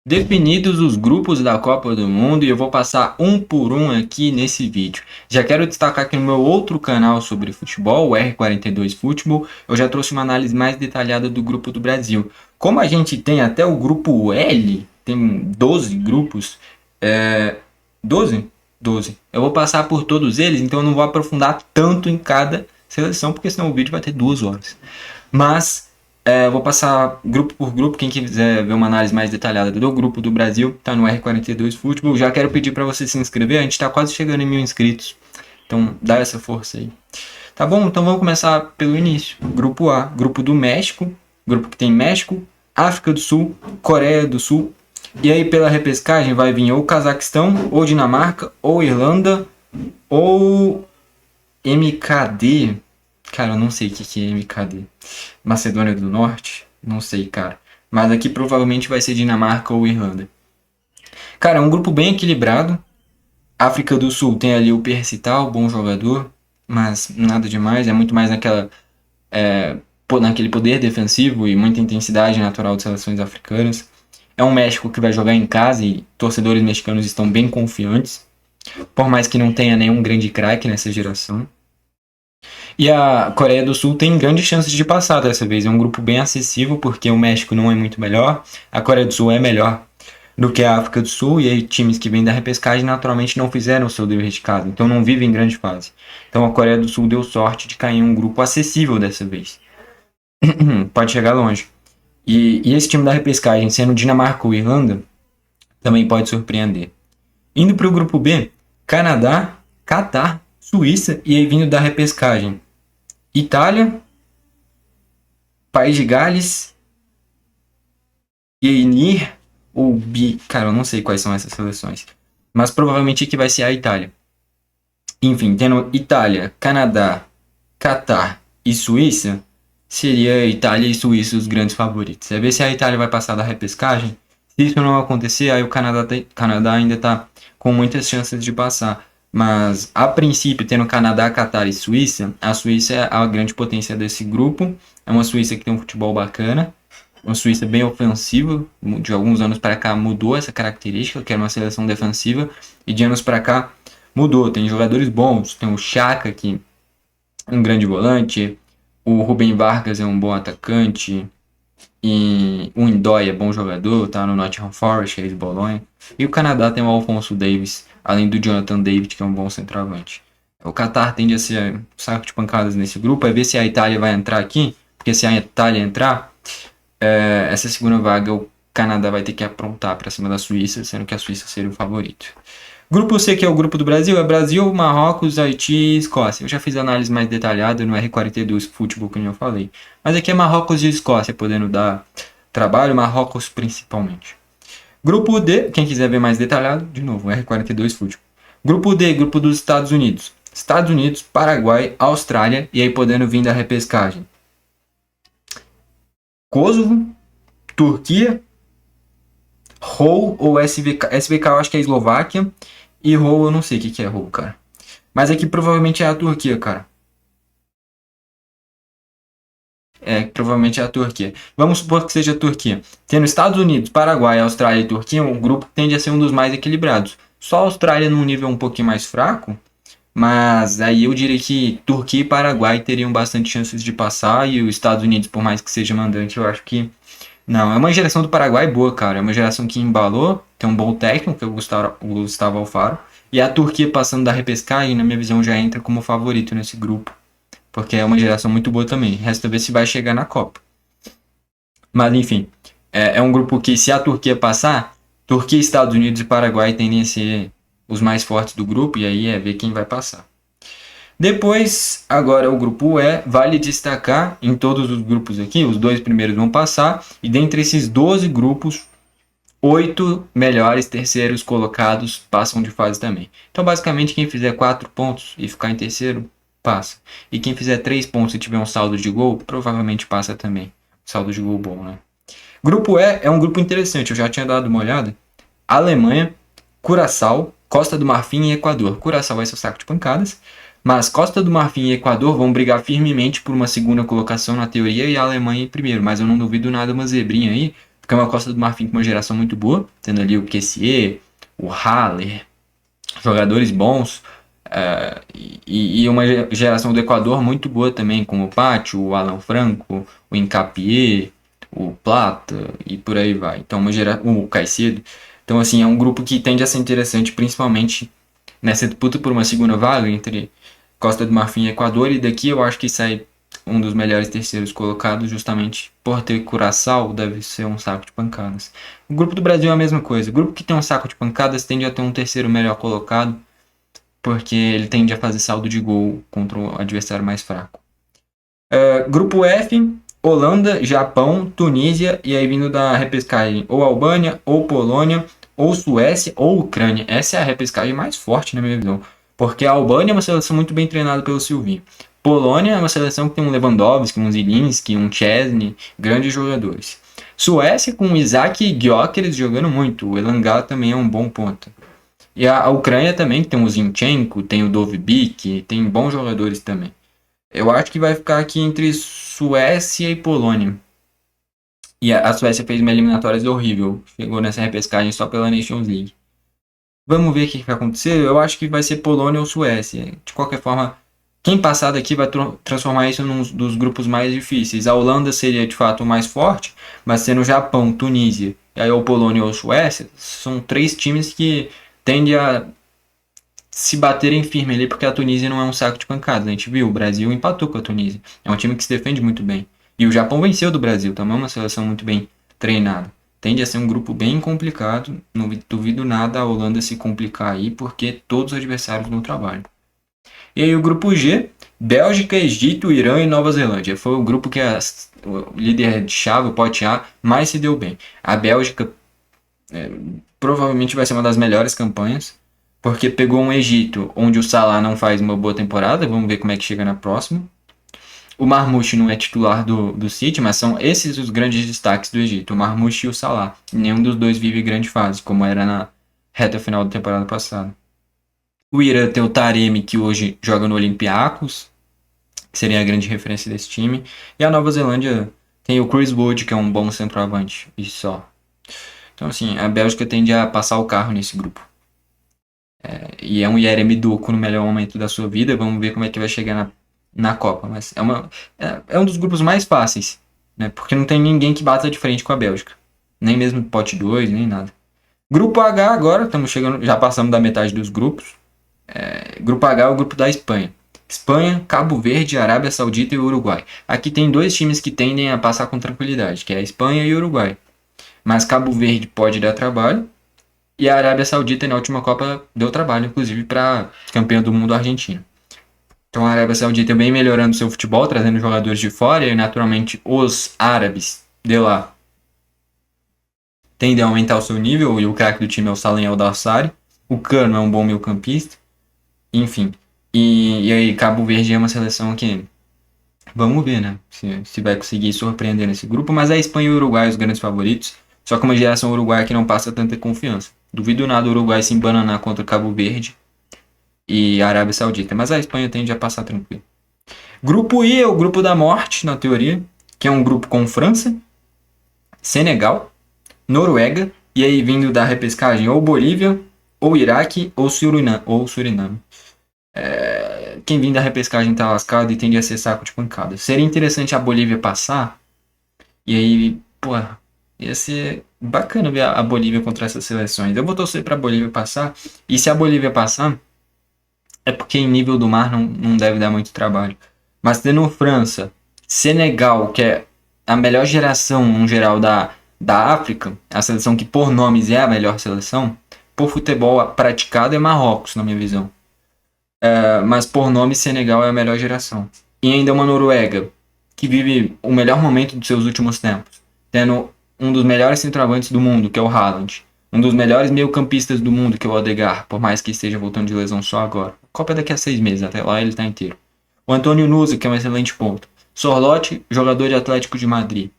Definidos os grupos da Copa do Mundo, e eu vou passar um por um aqui nesse vídeo. Já quero destacar que no meu outro canal sobre futebol, o R42 Futebol, eu já trouxe uma análise mais detalhada do grupo do Brasil. Como a gente tem até o grupo L, tem 12 grupos, 12? 12. Eu vou passar por todos eles, então eu não vou aprofundar tanto em cada seleção, porque senão o vídeo vai ter 2 horas. Mas eu vou passar grupo por grupo. Quem quiser ver uma análise mais detalhada do grupo do Brasil, tá no R42 Futebol. Já quero pedir para você se inscrever, a gente tá quase chegando em 1000 inscritos. Então dá essa força aí. Tá bom? Então vamos começar pelo início. Grupo A, grupo do México. Grupo que tem México, África do Sul, Coreia do Sul. E aí pela repescagem vai vir ou Cazaquistão, ou Dinamarca, ou Irlanda, ou MKD. Cara, eu não sei o que é MKD. Macedônia do Norte? Não sei, cara. Mas aqui provavelmente vai ser Dinamarca ou Irlanda. Cara, é um grupo bem equilibrado. África do Sul tem ali o Percital, bom jogador, mas nada demais. É muito mais naquele poder defensivo e muita intensidade natural de seleções africanas. É um México que vai jogar em casa e torcedores mexicanos estão bem confiantes, por mais que não tenha nenhum grande craque nessa geração. E a Coreia do Sul tem grandes chances de passar dessa vez. É um grupo bem acessível, porque o México não é muito melhor, a Coreia do Sul é melhor do que a África do Sul, e aí times que vêm da repescagem naturalmente não fizeram o seu dever de casa, então não vivem em grande fase. Então a Coreia do Sul deu sorte de cair em um grupo acessível dessa vez. Pode chegar longe. E esse time da repescagem, sendo Dinamarca ou Irlanda, também pode surpreender. Indo para o grupo B, Canadá, Catar, Suíça, e aí vindo da repescagem, Itália, País de Gales, Yeinir ou Bi. Cara, eu não sei quais são essas seleções. Mas provavelmente aqui vai ser a Itália. Enfim, tendo Itália, Canadá, Catar e Suíça, seria Itália e Suíça os grandes favoritos. É ver se a Itália vai passar da repescagem. Se isso não acontecer, aí o Canadá ainda está com muitas chances de passar. Mas, a princípio, tendo Canadá, Catar e Suíça, a Suíça é a grande potência desse grupo. É uma Suíça que tem um futebol bacana, uma Suíça bem ofensiva. De alguns anos para cá mudou essa característica, que era uma seleção defensiva, e de anos para cá mudou. Tem jogadores bons, tem o Xhaka, que é um grande volante, o Rubem Vargas é um bom atacante, e o Ndói é bom jogador, tá no Nottingham Forest, ex-Bolonha. E o Canadá tem o Alphonso Davies, além do Jonathan David, que é um bom centroavante. O Qatar tende a ser um saco de pancadas nesse grupo, é ver se a Itália vai entrar aqui, porque se a Itália entrar, essa segunda vaga o Canadá vai ter que aprontar para cima da Suíça, sendo que a Suíça seria o favorito. Grupo C, que é o grupo do Brasil, é Brasil, Marrocos, Haiti e Escócia. Eu já fiz análise mais detalhada no R42 Futebol, que eu falei. Mas aqui é Marrocos e Escócia, podendo dar trabalho, Marrocos principalmente. Grupo D, quem quiser ver mais detalhado, de novo, R42 Futebol. Grupo D, grupo dos Estados Unidos. Estados Unidos, Paraguai, Austrália, e aí podendo vir da repescagem. Kosovo, Turquia, ROU ou SVK. SVK eu acho que é Eslováquia. E ROU eu não sei o que é ROU, cara. Mas aqui provavelmente é a Turquia, cara. Provavelmente é a Turquia. Vamos supor que seja a Turquia. Tendo Estados Unidos, Paraguai, Austrália e Turquia, o grupo tende a ser um dos mais equilibrados. Só a Austrália num nível um pouquinho mais fraco, mas aí eu diria que Turquia e Paraguai teriam bastante chances de passar, e os Estados Unidos, por mais que seja mandante, eu acho que não. É uma geração do Paraguai boa, cara. É uma geração que embalou, tem um bom técnico, que é o Gustavo Alfaro, e a Turquia passando da repescagem, na minha visão, já entra como favorito nesse grupo, porque é uma geração muito boa também. Resta ver se vai chegar na Copa. Mas enfim, é um grupo que, se a Turquia passar, Turquia, Estados Unidos e Paraguai tendem a ser os mais fortes do grupo, e aí é ver quem vai passar. Depois, agora o grupo E, vale destacar em todos os grupos aqui, os 2 primeiros vão passar, e dentre esses 12 grupos, 8 melhores terceiros colocados passam de fase também. Então, basicamente, quem fizer 4 pontos e ficar em terceiro, passa. E quem fizer 3 pontos e tiver um saldo de gol, provavelmente passa também. Saldo de gol bom, né? Grupo E é um grupo interessante, eu já tinha dado uma olhada. Alemanha, Curaçao, Costa do Marfim e Equador. Curaçao vai ser o saco de pancadas, mas Costa do Marfim e Equador vão brigar firmemente por uma segunda colocação na teoria, e a Alemanha em primeiro. Mas eu não duvido nada uma zebrinha aí, porque é uma Costa do Marfim com uma geração muito boa, tendo ali o Kessié, o Haller, jogadores bons, e uma geração do Equador muito boa também, como o Pátio, o Alan Franco, o Hincapié, o Plata e por aí vai. Então, o Caicedo. Então, assim, é um grupo que tende a ser interessante, principalmente nessa disputa por uma segunda vaga entre Costa do Marfim e Equador, e daqui eu acho que sai um dos melhores terceiros colocados, justamente por ter Curaçao, deve ser um saco de pancadas. O grupo do Brasil é a mesma coisa. O grupo que tem um saco de pancadas tende a ter um terceiro melhor colocado, porque ele tende a fazer saldo de gol contra o adversário mais fraco. Grupo F, Holanda, Japão, Tunísia, e aí vindo da repescagem ou Albânia, ou Polônia, ou Suécia, ou Ucrânia. Essa é a repescagem mais forte na minha visão, porque a Albânia é uma seleção muito bem treinada pelo Silvinho. Polônia é uma seleção que tem um Lewandowski, um Zilinski, um Chesney, grandes jogadores. Suécia com Isaac e Gyökeres jogando muito. O Elanga também é um bom ponto. E a Ucrânia também, que tem o Zinchenko, tem o Dovbyk, tem bons jogadores também. Eu acho que vai ficar aqui entre Suécia e Polônia. E a Suécia fez uma eliminatória horrível. Chegou nessa repescagem só pela Nations League. Vamos ver o que vai acontecer. Eu acho que vai ser Polônia ou Suécia. De qualquer forma, quem passar daqui vai transformar isso num dos grupos mais difíceis. A Holanda seria de fato o mais forte, mas sendo Japão, Tunísia, e aí ou Polônia ou Suécia, são três times que tendem a se baterem firme ali, porque a Tunísia não é um saco de pancadas. A gente viu, o Brasil empatou com a Tunísia. É um time que se defende muito bem. E o Japão venceu do Brasil, também é uma seleção muito bem treinada. Tende a ser um grupo bem complicado. Não duvido nada a Holanda se complicar aí, porque todos os adversários no trabalho. E aí o grupo G, Bélgica, Egito, Irã e Nova Zelândia. Foi o grupo que o líder de chave, o pote A, mais se deu bem. A Bélgica provavelmente vai ser uma das melhores campanhas, porque pegou um Egito onde o Salah não faz uma boa temporada. Vamos ver como é que chega na próxima. O Marmoush não é titular do City, mas são esses os grandes destaques do Egito, o Marmoush e o Salah. Nenhum dos dois vive grande fase, como era na reta final da temporada passada. O Irã tem o Taremi, que hoje joga no Olympiacos, que seria a grande referência desse time. E a Nova Zelândia tem o Chris Wood, que é um bom centroavante, e só. Então, assim, a Bélgica tende a passar o carro nesse grupo. E é um Yeremi Doku no melhor momento da sua vida. Vamos ver como é que vai chegar na Copa. Mas é um dos grupos mais fáceis, né? Porque não tem ninguém que bata de frente com a Bélgica. Nem mesmo pote 2, nem nada. Grupo H agora, estamos chegando, já passamos da metade dos grupos. Grupo H é o grupo da Espanha. Espanha, Cabo Verde, Arábia Saudita e Uruguai. Aqui tem dois times que tendem a passar com tranquilidade, que é a Espanha e o Uruguai. Mas Cabo Verde pode dar trabalho. E a Arábia Saudita na última Copa deu trabalho, inclusive, para campeã do mundo argentino. Então a Arábia Saudita vem melhorando seu futebol, trazendo jogadores de fora, e naturalmente os árabes de lá tendem a aumentar o seu nível, e o craque do time é o Salem El-Dassari. O Cano é um bom meio-campista. Enfim. E aí Cabo Verde é uma seleção que vamos ver, né? Se vai conseguir surpreender nesse grupo. Mas a Espanha e o Uruguai os grandes favoritos. Só que uma geração uruguaia que não passa tanta confiança. Duvido nada o Uruguai se embananar contra Cabo Verde e a Arábia Saudita. Mas a Espanha tende a passar tranquilo. Grupo I é o grupo da morte, na teoria. Que é um grupo com França, Senegal, Noruega. E aí vindo da repescagem ou Bolívia, ou Iraque, ou Suriname. Quem vem da repescagem tá lascado e tende a ser saco de pancada. Seria interessante a Bolívia passar. E aí, pô, ia ser bacana ver a Bolívia contra essas seleções. Eu vou torcer pra Bolívia passar. E se a Bolívia passar, é porque em nível do mar não deve dar muito trabalho. Mas tendo França, Senegal, que é a melhor geração, no geral, da África, a seleção que por nomes é a melhor seleção, por futebol praticado é Marrocos, na minha visão. Mas por nome, Senegal é a melhor geração. E ainda uma Noruega, que vive o melhor momento dos seus últimos tempos, tendo um dos melhores centroavantes do mundo, que é o Haaland, um dos melhores meio-campistas do mundo, que é o Odegaard, por mais que esteja voltando de lesão só agora. A Copa é daqui a 6 meses, até lá ele está inteiro. O Antônio Nusa, que é um excelente ponto. Sorloth, jogador de Atlético de Madrid.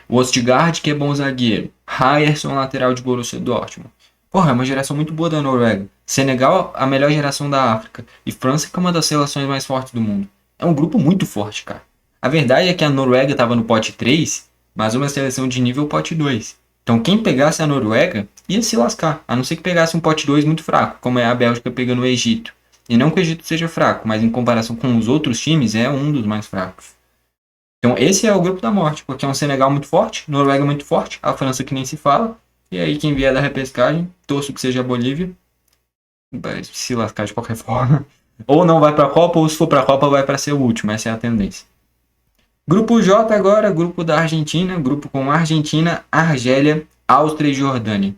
O Østigard, que é bom zagueiro. Ryerson, lateral de Borussia Dortmund. Porra, é uma geração muito boa da Noruega. Senegal, a melhor geração da África. E França, que é uma das seleções mais fortes do mundo. É um grupo muito forte, cara. A verdade é que a Noruega estava no pote 3, mas uma seleção de nível pote 2. Então quem pegasse a Noruega ia se lascar, a não ser que pegasse um pote 2 muito fraco, como é a Bélgica pegando o Egito. E não que o Egito seja fraco, mas em comparação com os outros times, é um dos mais fracos. Então esse é o grupo da morte, porque é um Senegal muito forte, Noruega muito forte, a França que nem se fala, e aí quem vier da repescagem, torço que seja a Bolívia, vai se lascar de qualquer forma. Ou não vai para a Copa, ou se for para a Copa vai para ser o último, essa é a tendência. Grupo J agora, grupo da Argentina, grupo com Argentina, Argélia, Áustria e Jordânia.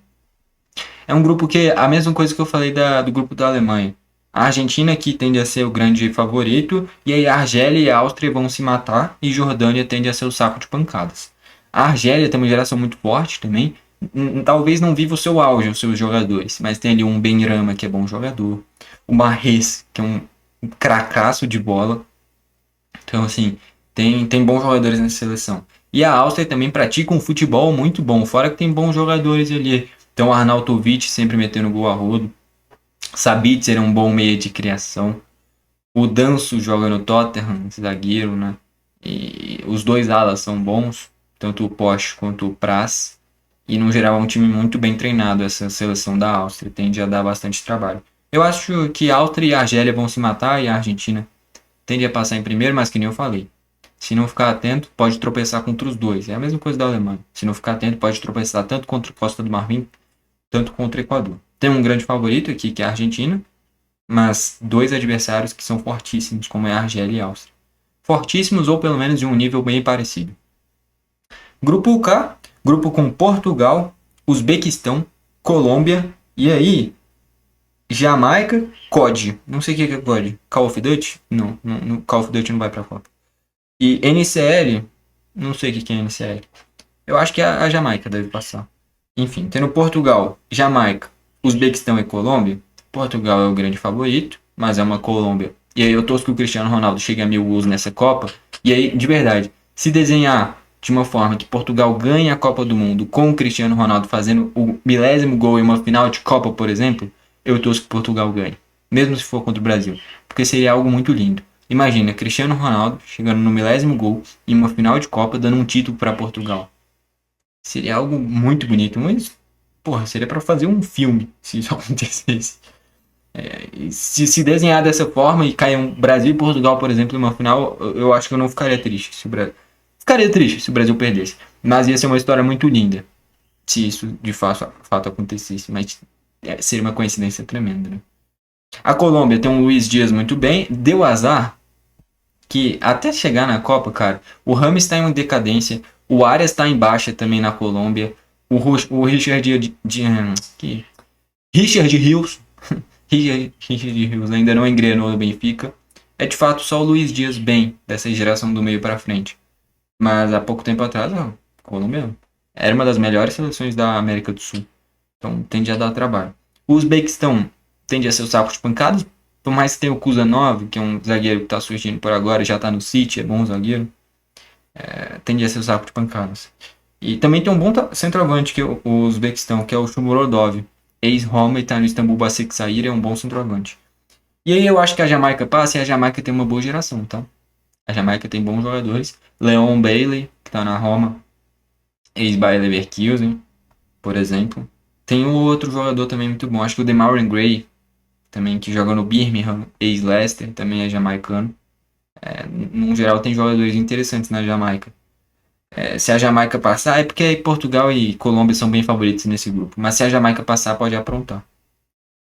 É um grupo que é a mesma coisa que eu falei do grupo da Alemanha. A Argentina que tende a ser o grande favorito, e aí a Argélia e a Áustria vão se matar, e Jordânia tende a ser o saco de pancadas. A Argélia tem uma geração muito forte também, talvez não viva o seu auge, os seus jogadores, mas tem ali um Benrahma, que é bom jogador, o Mahrez, que é um cracaço de bola. Então, assim, tem bons jogadores nessa seleção. E a Áustria também pratica um futebol muito bom, fora que tem bons jogadores ali. Então, o Arnautovic sempre metendo gol a rodo. Sabitzer é um bom meio de criação. O Danso joga no Tottenham, zagueiro, né? E os dois alas são bons, tanto o Posch quanto o Praz. E no geral é um time muito bem treinado, essa seleção da Áustria. Tende a dar bastante trabalho. Eu acho que a Áustria e a Argélia vão se matar e a Argentina tende a passar em primeiro, mas que nem eu falei. Se não ficar atento, pode tropeçar contra os dois. É a mesma coisa da Alemanha. Se não ficar atento, pode tropeçar tanto contra Costa do Marfim, tanto contra o Equador. Tem um grande favorito aqui, que é a Argentina, mas dois adversários que são fortíssimos, como é a Argélia e a Áustria. Fortíssimos ou pelo menos de um nível bem parecido. Grupo K, grupo com Portugal, Uzbequistão, Colômbia e aí Jamaica, COD. Não sei o que é COD. Call of Duty? Não, Call of Duty não vai pra Copa. E NCL, não sei o que é NCL. Eu acho que a Jamaica deve passar. Enfim, tendo Portugal, Jamaica, Uzbequistão e Colômbia. Portugal é o grande favorito, mas é uma Colômbia. E aí eu torço que o Cristiano Ronaldo chegue a 1000 gols nessa Copa. E aí, de verdade, se desenhar de uma forma que Portugal ganhe a Copa do Mundo com o Cristiano Ronaldo fazendo o 1000º gol em uma final de Copa, por exemplo, eu torço que Portugal ganhe. Mesmo se for contra o Brasil. Porque seria algo muito lindo. Imagina, Cristiano Ronaldo chegando no 1000º gol em uma final de Copa, dando um título para Portugal. Seria algo muito bonito, mas, porra, seria para fazer um filme se isso acontecesse. Se desenhar dessa forma e cair um Brasil e Portugal, por exemplo, em uma final, eu acho que eu não ficaria triste se o Brasil... Ficaria triste se o Brasil perdesse. Mas ia ser uma história muito linda se isso de fato acontecesse. Mas seria uma coincidência tremenda, né? A Colômbia tem um Luiz Dias muito bem. Deu azar que até chegar na Copa, cara, o Rames está em decadência, o Arias está em baixa também na Colômbia, o Richard Richard Rios Richard Rios ainda não engrenou no Benfica. É de fato só o Luiz Dias bem dessa geração do meio para frente. Mas há pouco tempo atrás, a Colômbia era uma das melhores seleções da América do Sul. Então tende a dar trabalho. O Uzbequistão tende a ser o saco de pancadas. Por mais que tenha o Kuzanov, que é um zagueiro que está surgindo por agora, já está no City, é bom zagueiro. Tende a ser o saco de pancadas. E também tem um bom centroavante, que é o Uzbequistão, que é o Shomurodov. Ex-Roma e está no Istambul Basaksehir, é um bom centroavante. E aí eu acho que a Jamaica passa e a Jamaica tem uma boa geração, tá? A Jamaica tem bons jogadores. Leon Bailey, que está na Roma. Ex-Bayer Leverkusen, por exemplo. Tem um outro jogador também muito bom, acho que o Demarai Gray, também que joga no Birmingham, ex-Leicester, também é jamaicano. No geral tem jogadores interessantes na Jamaica. Se a Jamaica passar, é porque Portugal e Colômbia são bem favoritos nesse grupo. Mas se a Jamaica passar, pode aprontar.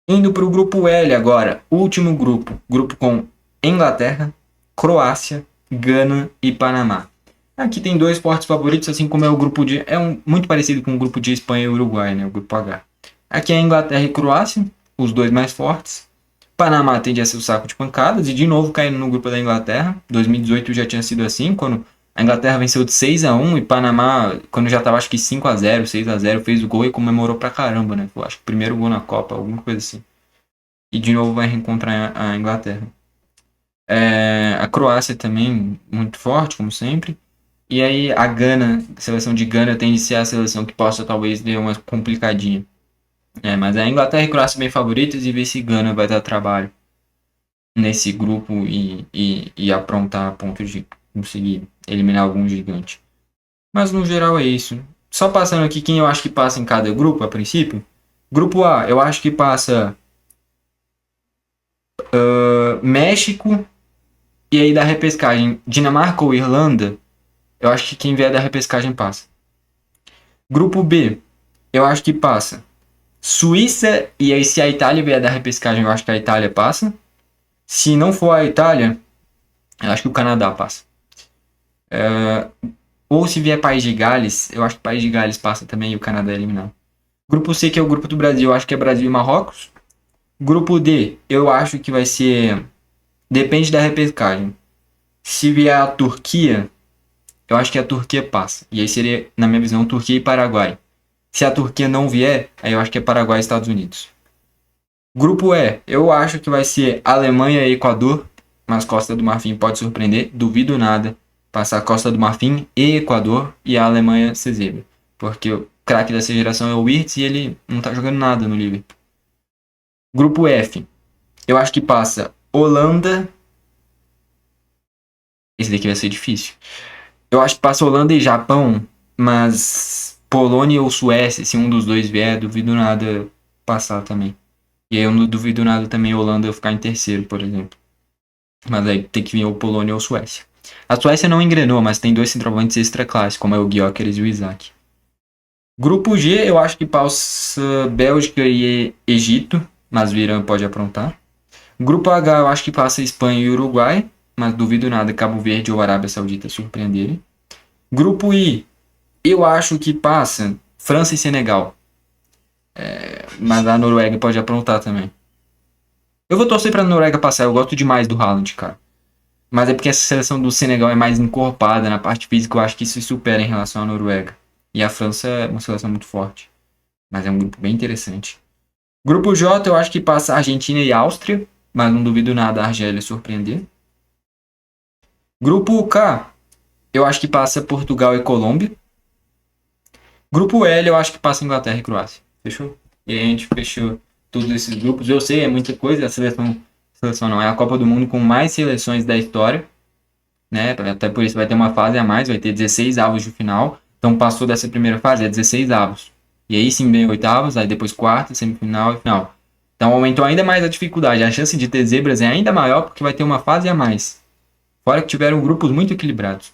Indo para o grupo L agora, último grupo. Grupo com Inglaterra, Croácia, Gana e Panamá. Aqui tem dois fortes favoritos, assim como é o grupo de... muito parecido com o grupo de Espanha e Uruguai, né? O grupo H. Aqui é Inglaterra e Croácia, os dois mais fortes. Panamá tende a ser o saco de pancadas e de novo caindo no grupo da Inglaterra. 2018 já tinha sido assim, quando a Inglaterra venceu de 6-1 e Panamá, quando já estava acho que 5-0, 6-0, fez o gol e comemorou pra caramba, né? Acho que o primeiro gol na Copa, alguma coisa assim. E de novo vai reencontrar a Inglaterra. A Croácia também muito forte, como sempre. E aí a Gana, a seleção de Gana tende a ser a seleção que possa talvez dar uma complicadinha. Mas a Inglaterra e a Croácia bem favoritas e ver se Gana vai dar trabalho nesse grupo e aprontar a ponto de conseguir eliminar algum gigante. Mas no geral é isso. Só passando aqui quem eu acho que passa em cada grupo, a princípio. Grupo A, eu acho que passa México e aí da repescagem Dinamarca ou Irlanda. Eu acho que quem vier da repescagem passa. Grupo B, eu acho que passa Suíça e aí se a Itália vier da repescagem, eu acho que a Itália passa. Se não for a Itália, eu acho que o Canadá passa. Ou se vier País de Gales, eu acho que País de Gales passa também e o Canadá é eliminado. Grupo C, que é o grupo do Brasil, eu acho que é Brasil e Marrocos. Grupo D, eu acho que vai ser. Depende da repescagem. Se vier a Turquia, eu acho que a Turquia passa. E aí seria, na minha visão, Turquia e Paraguai. Se a Turquia não vier, aí eu acho que é Paraguai e Estados Unidos. Grupo E, eu acho que vai ser Alemanha e Equador, mas Costa do Marfim pode surpreender, duvido nada. Passar Costa do Marfim e Equador e a Alemanha ser zebra. Porque o craque dessa geração é o Wirtz e ele não tá jogando nada no Liverpool. Grupo F, eu acho que passa Holanda. Esse daqui vai ser difícil. Eu acho que passa Holanda e Japão, mas Polônia ou Suécia, se um dos dois vier, duvido nada passar também. E aí eu não duvido nada também Holanda ficar em terceiro, por exemplo. Mas aí tem que vir ou Polônia ou Suécia. A Suécia não engrenou, mas tem dois centroavantes extra classe, como é o Gyökeres e o Isaac. Grupo G, eu acho que passa Bélgica e Egito, mas Virã pode aprontar. Grupo H, eu acho que passa Espanha e Uruguai, mas duvido nada Cabo Verde ou Arábia Saudita surpreenderem. Grupo I, eu acho que passa França e Senegal, mas a Noruega pode aprontar também. Eu vou torcer pra Noruega passar, eu gosto demais do Haaland, cara. Mas é porque essa seleção do Senegal é mais encorpada na parte física, eu acho que isso se supera em relação à Noruega. E a França é uma seleção muito forte, mas é um grupo bem interessante. Grupo J, eu acho que passa Argentina e Áustria, mas não duvido nada a Argélia surpreender. Grupo K, eu acho que passa Portugal e Colômbia. Grupo L, eu acho que passa Inglaterra e Croácia. Fechou? E aí a gente fechou todos esses grupos. Eu sei, é muita coisa, a seleção não, é a Copa do Mundo com mais seleções da história, né? Até por isso vai ter uma fase a mais, vai ter 16 avos de final. Então passou dessa primeira fase, é 16 avos. E aí sim vem oitavos, aí depois quarta, semifinal e final. Então aumentou ainda mais a dificuldade. A chance de ter zebras é ainda maior porque vai ter uma fase a mais. Fora que tiveram grupos muito equilibrados.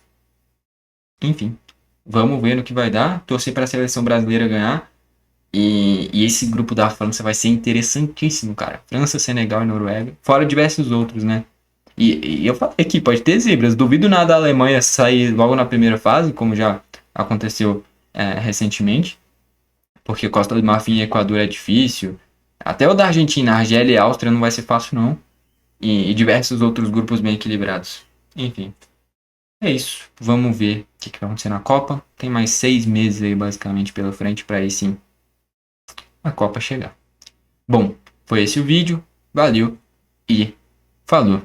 Enfim, vamos ver no que vai dar. Torcer para a seleção brasileira ganhar. E esse grupo da França vai ser interessantíssimo, cara. França, Senegal e Noruega. Fora diversos outros, né? E eu falei aqui, pode ter zebras. Duvido nada a Alemanha sair logo na primeira fase, como já aconteceu recentemente. Porque Costa do Marfim e Equador é difícil. Até o da Argentina, Argélia e Áustria não vai ser fácil, não. E diversos outros grupos bem equilibrados. Enfim, é isso. Vamos ver o que vai acontecer na Copa. Tem mais 6 meses aí, basicamente, pela frente para aí sim a Copa chegar. Bom, foi esse o vídeo. Valeu e falou.